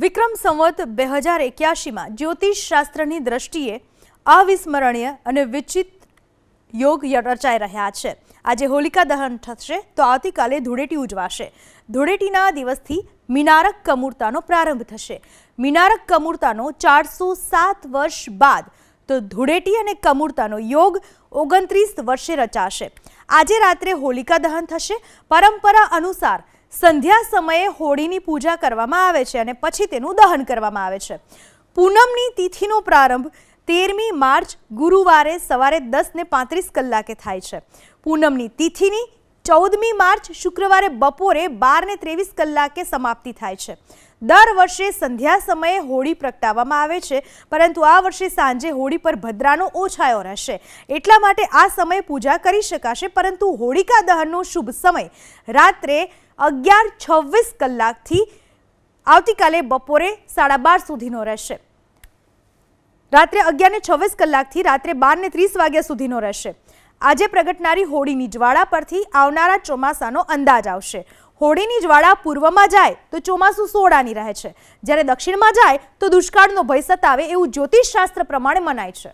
વિક્રમ સંવત 2081માં જ્યોતિષ શાસ્ત્રની દ્રષ્ટિએ અવિસ્મરણીય અને વિચિત યોગ રચાઈ રહ્યા છે। આજે હોલિકા દહન થશે તો આવતીકાલે ધૂળેટી ઉજવાશે। ધૂળેટીના દિવસથી મીનારક કમૂરતાનો પ્રારંભ થશે। મીનારક કમૂરતાનો 407 વર્ષ બાદ તો ધૂળેટી અને કમૂરતાનો યોગ 29 વર્ષે રચાશે। આજે રાત્રે હોલિકા દહન થશે। પરંપરા અનુસાર સંધ્યા સમયે હોળીની પૂજા કરવામાં આવે છે અને પછી તેનું દહન કરવામાં આવે છે। પૂનમની તિથિનો પ્રારંભ 13મી માર્ચ ગુરુવારે સવારે 10:35 કલાકે થાય છે। પૂનમની તિથિની 14મી માર્ચ શુક્રવારે બપોરે 12:23 કલાકે સમાપ્તિ થાય છે। દર વર્ષે સંધ્યા સમયે હોળી પ્રગટાવવામાં આવે છે, પરંતુ આ વર્ષે સાંજે હોળી પર ભદ્રાનો ઓછાયો રહેશે, એટલા માટે આ સમયે પૂજા કરી શકાશે, પરંતુ હોળિકા દહનનો શુભ સમય રાત્રે 11:26 કલાકથી આવતીકાલે બપોરે 12:30 સુધીનો રહેશે। રાત્રે 11:26 કલાકથી રાત્રે 12:30 વાગ્યા સુધીનો રહેશે। આજે પ્રગટનારી હોળીની જ્વાળા પરથી આવનારા ચોમાસાનો અંદાજ આવશે। હોળીની જ્વાળા પૂર્વમાં જાય તો ચોમાસું સોડાની રહે છે, જ્યારે દક્ષિણમાં જાય તો દુષ્કાળનો ભય સતાવે એવું જ્યોતિષ શાસ્ત્ર પ્રમાણે મનાય છે।